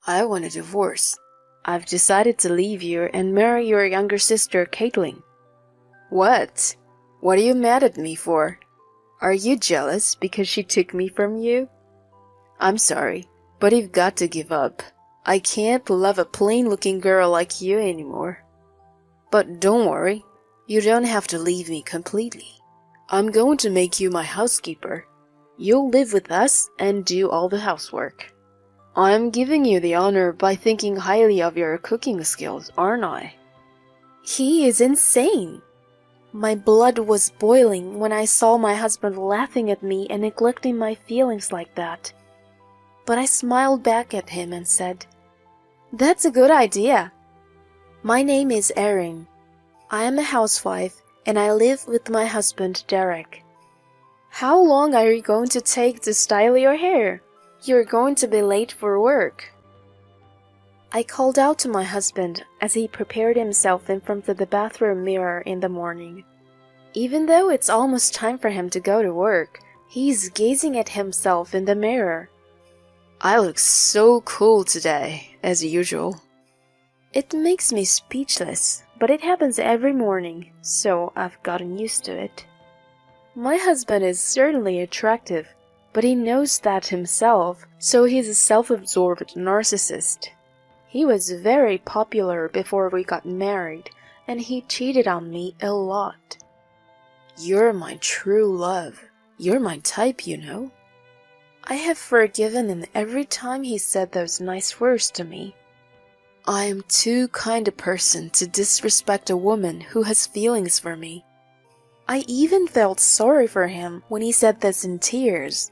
I want a divorce. I've decided to leave you and marry your younger sister, Caitlin. What? What are you mad at me for? Are you jealous because she took me from you? I'm sorry, but you've got to give up. I can't love a plain-looking girl like you anymore. But don't worry, you don't have to leave me completely. I'm going to make you my housekeeper. You'll live with us and do all the housework. I'm giving you the honor by thinking highly of your cooking skills, aren't I? He is insane. My blood was boiling when I saw my husband laughing at me and neglecting my feelings like that. But I smiled back at him and said, "That's a good idea. My name is Erin. I am a housewife and I live with my husband Derek. How long are you going to take to style your hair? You're going to be late for work." I called out to my husband as he prepared himself in front of the bathroom mirror in the morning. Even though it's almost time for him to go to work, he's gazing at himself in the mirror. I look so cool today, as usual. It makes me speechless, but it happens every morning, so I've gotten used to it. My husband is certainly attractive, but he knows that himself, so he's a self-absorbed narcissist. He was very popular before we got married, and he cheated on me a lot. You're my true love. You're my type, you know. I have forgiven him every time he said those nice words to me. I am too kind a person to disrespect a woman who has feelings for me. I even felt sorry for him when he said this in tears.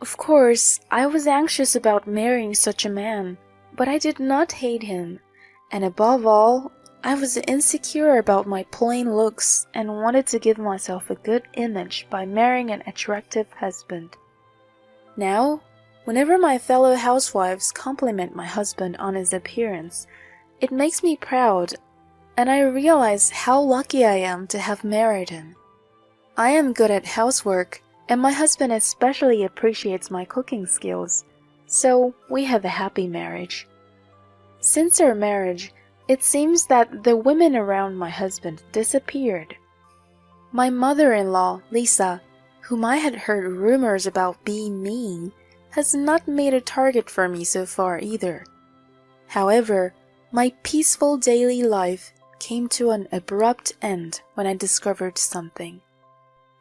Of course, I was anxious about marrying such a man, but I did not hate him, and above all, I was insecure about my plain looks and wanted to give myself a good image by marrying an attractive husband. Now, whenever my fellow housewives compliment my husband on his appearance, it makes me proud, and I realize how lucky I am to have married him. I am good at housework, and my husband especially appreciates my cooking skills, so we have a happy marriage. Since our marriage, it seems that the women around my husband disappeared. My mother-in-law, Lisa, whom I had heard rumors about being mean, has not made a target for me so far either. However, my peaceful daily life came to an abrupt end when I discovered something.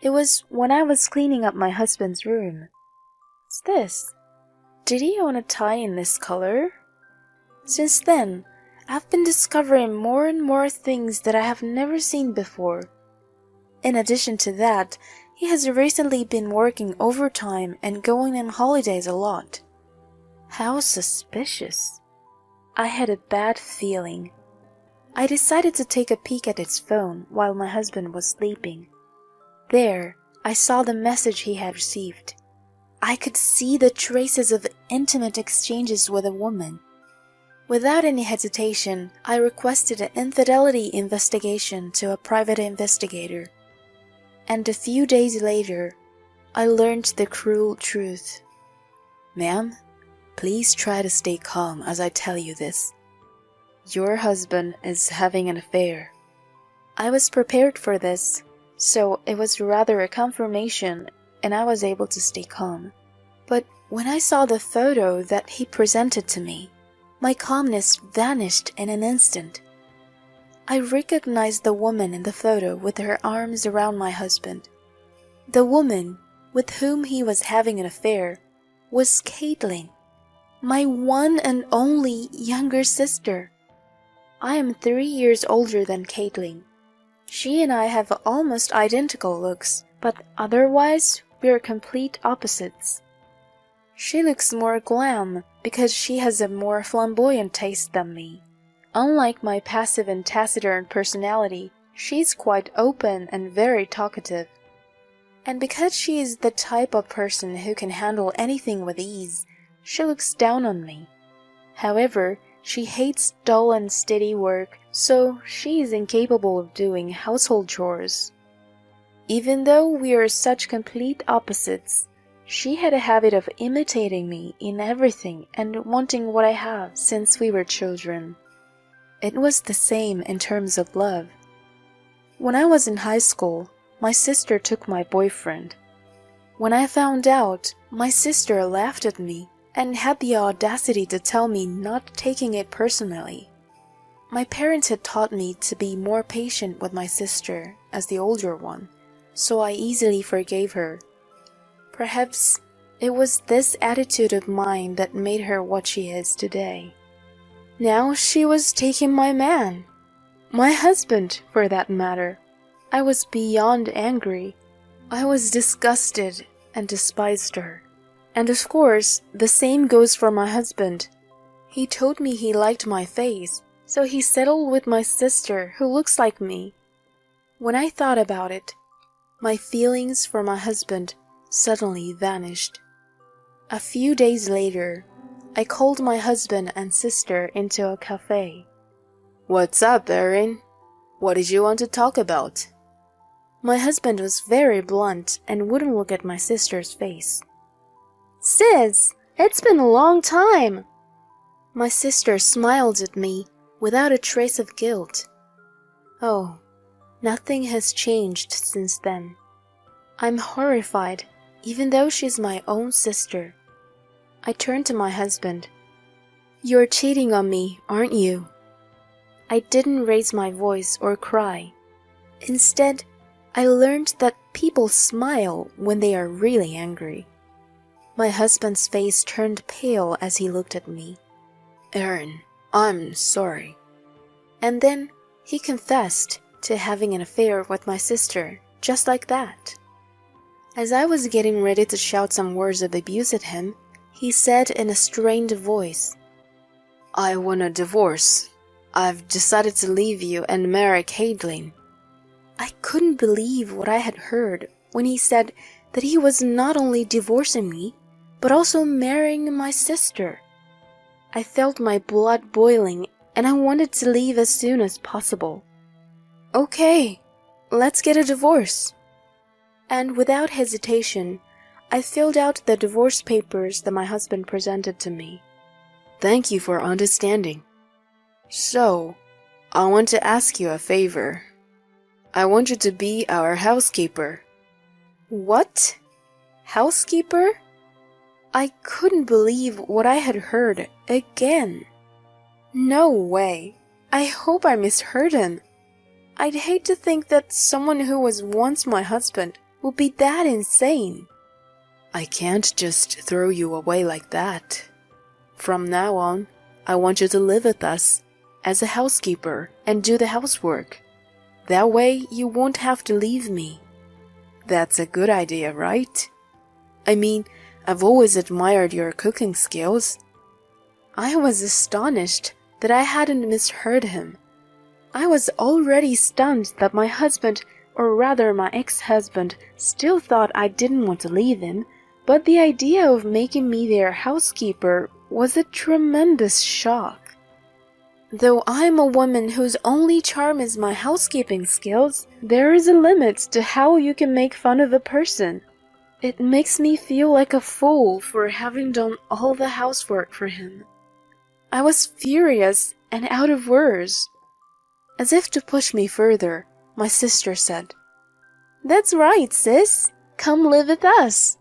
It was when I was cleaning up my husband's room. What's this? Did he own a tie in this color? Since then, I've been discovering more and more things that I have never seen before. In addition to that, he has recently been working overtime and going on holidays a lot. How suspicious. I had a bad feeling. I decided to take a peek at his phone while my husband was sleeping. There, I saw the message he had received. I could see the traces of intimate exchanges with a woman. Without any hesitation, I requested an infidelity investigation to a private investigator. And a few days later, I learned the cruel truth. Ma'am, please try to stay calm as I tell you this. Your husband is having an affair. I was prepared for this, so it was rather a confirmation, and I was able to stay calm. But when I saw the photo that he presented to me, my calmness vanished in an instant. I recognized the woman in the photo with her arms around my husband. The woman with whom he was having an affair was Caitlin, my one and only younger sister. I am 3 years older than Caitlin. She and I have almost identical looks, but otherwise we're complete opposites. She looks more glam because she has a more flamboyant taste than me. Unlike my passive and taciturn personality, she's quite open and very talkative. And because she is the type of person who can handle anything with ease, she looks down on me. However, she hates dull and steady work, so she is incapable of doing household chores. Even though we are such complete opposites, She had a habit of imitating me in everything and wanting what I have since we were children. It was the same in terms of love. When I was in high school, my sister took my boyfriend. When I found out, my sister laughed at me and had the audacity to tell me not taking it personally. My parents had taught me to be more patient with my sister as the older one, so I easily forgave her. Perhaps it was this attitude of mine that made her what she is today. Now she was taking my man. My husband, for that matter. I was beyond angry. I was disgusted and despised her. And of course, the same goes for my husband. He told me he liked my face, so he settled with my sister who looks like me. When I thought about it, my feelings for my husband suddenly vanished. A few days later, I called my husband and sister into a cafe. "What's up, Erin? What did you want to talk about?" My husband was very blunt and wouldn't look at my sister's face. "Sis, it's been a long time." My sister smiled at me without a trace of guilt. Oh, nothing has changed since then. I'm horrified, even though she's my own sister. I turned to my husband. "You're cheating on me, aren't you?" I didn't raise my voice or cry. Instead, I learned that people smile when they are really angry. My husband's face turned pale as he looked at me. "Erin, I'm sorry." And then he confessed to having an affair with my sister, just like that. As I was getting ready to shout some words of abuse at him, he said in a strained voice, "I want a divorce. I've decided to leave you and marry Caitlin." I couldn't believe what I had heard when he said that he was not only divorcing me, but also marrying my sister. I felt my blood boiling and I wanted to leave as soon as possible. "Okay, let's get a divorce." And without hesitation, I filled out the divorce papers that my husband presented to me. "Thank you for understanding. So, I want to ask you a favor. I want you to be our housekeeper." "What? Housekeeper?" I couldn't believe what I had heard again. No way. I hope I misheard him. I'd hate to think that someone who was once my husband would be that insane. "I can't just throw you away like that. From now on, I want you to live with us as a housekeeper and do the housework. That way you won't have to leave me. That's a good idea, right? I mean, I've always admired your cooking skills." I was astonished that I hadn't misheard him. I was already stunned that my husband, or rather my ex-husband, still thought I didn't want to leave him, but the idea of making me their housekeeper was a tremendous shock. Though I'm a woman whose only charm is my housekeeping skills, there is a limit to how you can make fun of a person. It makes me feel like a fool for having done all the housework for him. I was furious and out of words. As if to push me further, my sister said, "That's right, sis. Come live with us."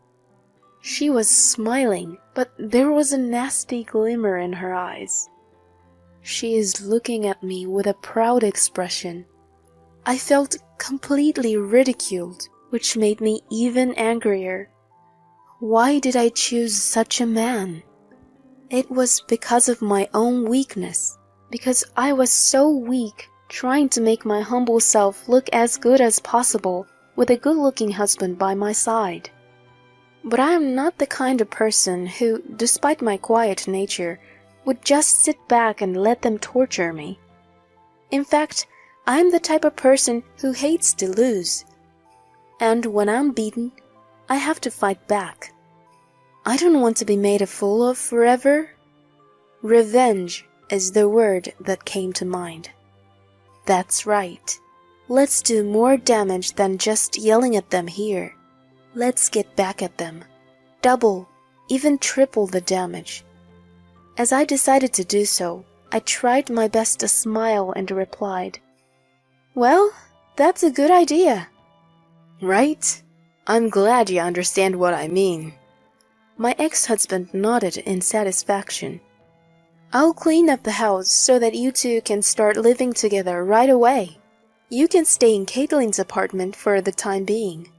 She was smiling, but there was a nasty glimmer in her eyes. She is looking at me with a proud expression. I felt completely ridiculed, which made me even angrier. Why did I choose such a man? It was because of my own weakness, because I was so weak trying to make my humble self look as good as possible with a good-looking husband by my side. But I am not the kind of person who, despite my quiet nature, would just sit back and let them torture me. In fact, I'm the type of person who hates to lose. And when I'm beaten, I have to fight back. I don't want to be made a fool of forever. Revenge is the word that came to mind. That's right. Let's do more damage than just yelling at them here. Let's get back at them. double, even triple the damage. As I decided to do so, I tried my best to smile and replied, "Well, that's a good idea." Right? I'm glad you understand what I mean. My ex-husband nodded in satisfaction. "I'll clean up the house so that you two can start living together right away. You can stay in Caitlin's apartment for the time being."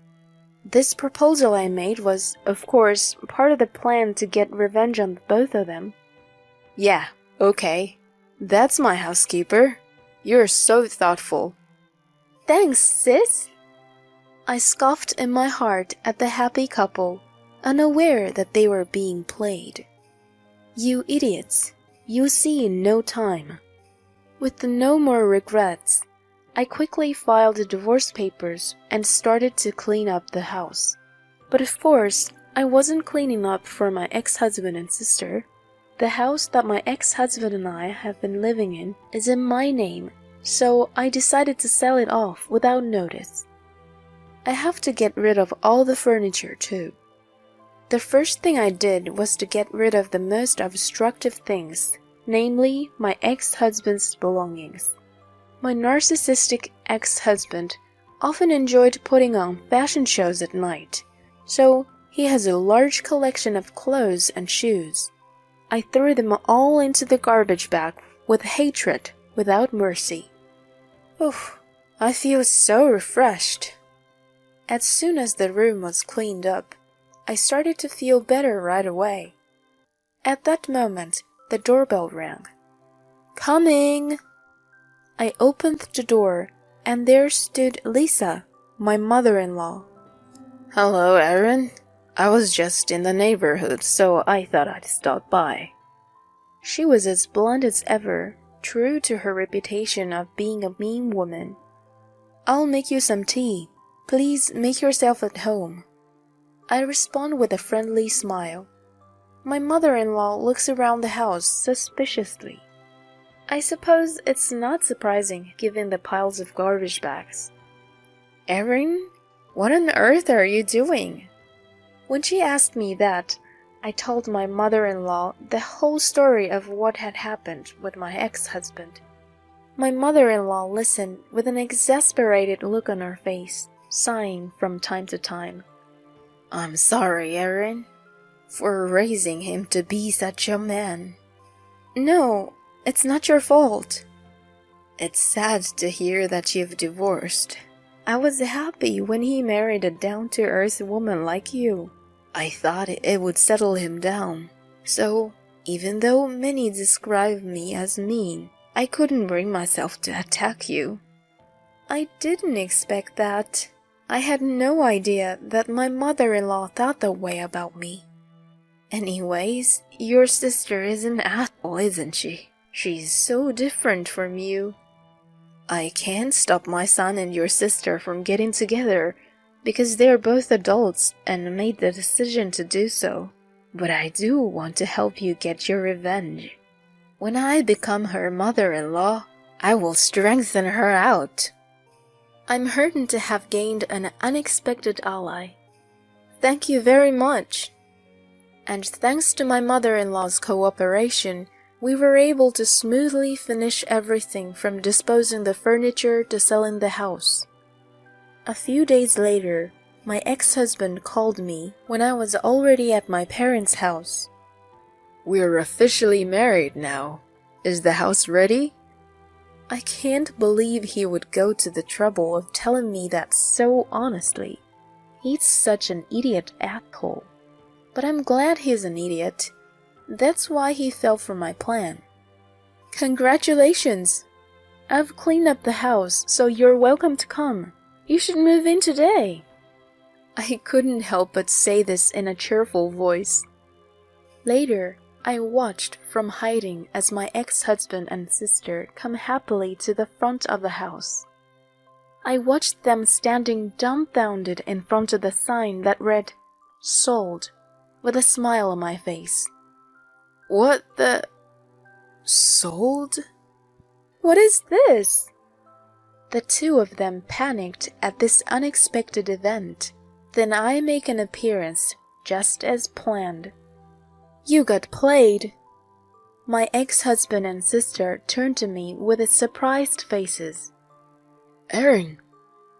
This proposal I made was, of course, part of the plan to get revenge on both of them. Yeah, okay. That's my housekeeper. You're so thoughtful. "Thanks, sis." I scoffed in my heart at the happy couple, unaware that they were being played. You idiots, you'll see in no time. With no more regrets, I quickly filed the divorce papers and started to clean up the house. But of course, I wasn't cleaning up for my ex-husband and sister. The house that my ex-husband and I have been living in is in my name, so I decided to sell it off without notice. I have to get rid of all the furniture too. The first thing I did was to get rid of the most obstructive things, namely my ex-husband's belongings. My narcissistic ex-husband often enjoyed putting on fashion shows at night, so he has a large collection of clothes and shoes. I threw them all into the garbage bag with hatred without mercy. Oof, I feel so refreshed. As soon as the room was cleaned up, I started to feel better right away. At that moment, the doorbell rang. "Coming!" I opened the door, and there stood Lisa, my mother-in-law. Hello, Erin. I was just in the neighborhood, so I thought I'd stop by. She was as blunt as ever, true to her reputation of being a mean woman. "I'll make you some tea. Please make yourself at home." I respond with a friendly smile. My mother-in-law looks around the house suspiciously. I suppose it's not surprising given the piles of garbage bags. Erin, what on earth are you doing? When she asked me that, I told my mother-in-law the whole story of what had happened with my ex-husband. My mother-in-law listened with an exasperated look on her face, sighing from time to time. I'm sorry, Erin, for raising him to be such a man. No, it's not your fault. It's sad to hear that you've divorced. I was happy when he married a down-to-earth woman like you. I thought it would settle him down. So, even though many describe me as mean, I couldn't bring myself to attack you. I didn't expect that. I had no idea that my mother-in-law thought that way about me. Anyways, your sister is an asshole, isn't she? She's so different from you. I can't stop my son and your sister from getting together because they're both adults and made the decision to do so. But I do want to help you get your revenge. When I become her mother-in-law, I will strengthen her out. I'm heartened to have gained an unexpected ally. Thank you very much. And thanks to my mother-in-law's cooperation, we were able to smoothly finish everything from disposing the furniture to selling the house. A few days later, my ex-husband called me when I was already at my parents' house. We're officially married now. Is the house ready? I can't believe he would go to the trouble of telling me that so honestly. He's such an idiot asshole. But I'm glad he's an idiot. That's why he fell for my plan. Congratulations! I've cleaned up the house, so you're welcome to come. You should move in today. I couldn't help but say this in a cheerful voice. Later, I watched from hiding as my ex-husband and sister come happily to the front of the house. I watched them standing dumbfounded in front of the sign that read, "Sold," with a smile on my face. What the... Sold? What is this? The two of them panicked at this unexpected event. Then I make an appearance, just as planned. "You got played." My ex-husband and sister turned to me with surprised faces. Erin,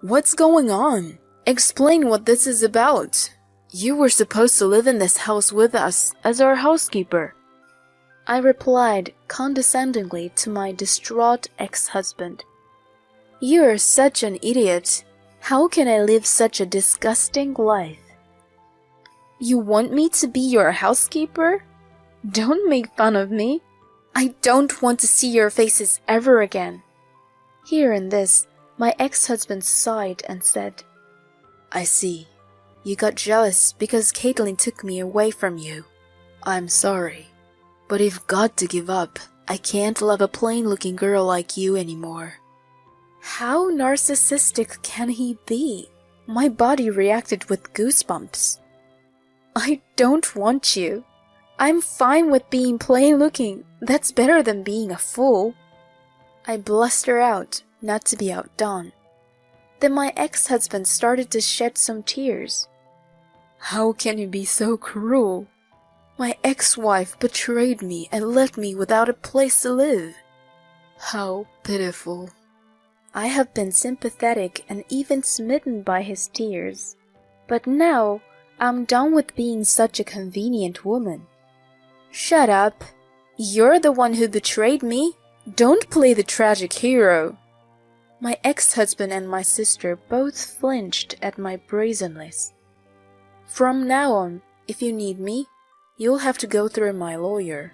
what's going on? Explain what this is about. You were supposed to live in this house with us as our housekeeper. I replied condescendingly to my distraught ex-husband. "You're such an idiot. How can I live such a disgusting life?" "You want me to be your housekeeper? Don't make fun of me. I don't want to see your faces ever again." Hearing this, my ex-husband sighed and said, I see. You got jealous because Caitlin took me away from you. I'm sorry, but I've got to give up. I can't love a plain-looking girl like you anymore. How narcissistic can he be? My body reacted with goosebumps. "I don't want you. I'm fine with being plain-looking. That's better than being a fool." I blustered out, not to be outdone. Then my ex-husband started to shed some tears. "How can you be so cruel? My ex-wife betrayed me and left me without a place to live." How pitiful. I have been sympathetic and even smitten by his tears. But now I'm done with being such a convenient woman. "Shut up. You're the one who betrayed me. Don't play the tragic hero." My ex-husband and my sister both flinched at my brazenness. "From now on, if you need me, you'll have to go through my lawyer."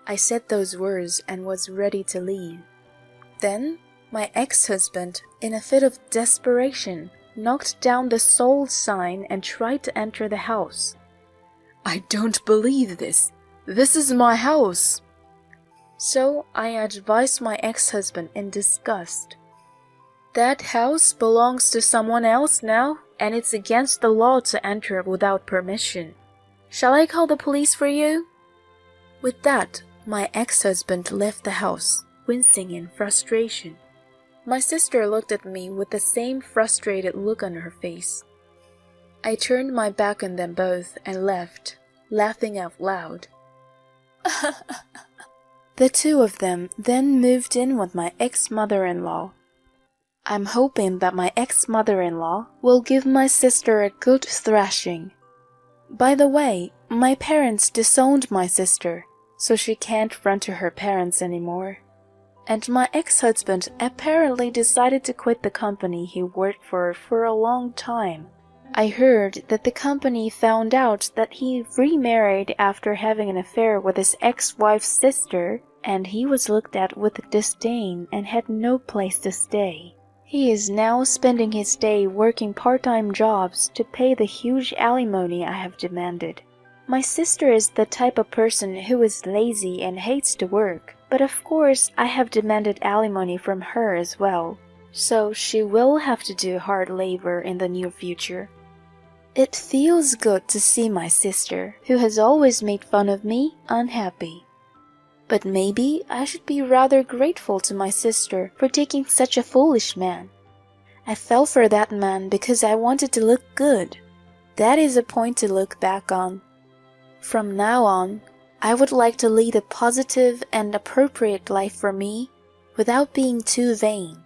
I said those words and was ready to leave. Then my ex-husband, in a fit of desperation, knocked down the sold sign and tried to enter the house. I don't believe this. This is my house. So I advised my ex-husband in disgust. "That house belongs to someone else now, and it's against the law to enter without permission. Shall I call the police for you?" With that, my ex-husband left the house, wincing in frustration. My sister looked at me with the same frustrated look on her face. I turned my back on them both and left, laughing out loud. The two of them then moved in with my ex-mother-in-law. I'm hoping that my ex-mother-in-law will give my sister a good thrashing. By the way, my parents disowned my sister, so she can't run to her parents anymore. And my ex-husband apparently decided to quit the company he worked for a long time. I heard that the company found out that he remarried after having an affair with his ex-wife's sister, and he was looked at with disdain and had no place to stay. He is now spending his day working part-time jobs to pay the huge alimony I have demanded. My sister is the type of person who is lazy and hates to work, but of course I have demanded alimony from her as well, so she will have to do hard labor in the near future. It feels good to see my sister, who has always made fun of me, unhappy. But maybe I should be rather grateful to my sister for taking such a foolish man. I fell for that man because I wanted to look good. That is a point to look back on. From now on, I would like to lead a positive and appropriate life for me without being too vain.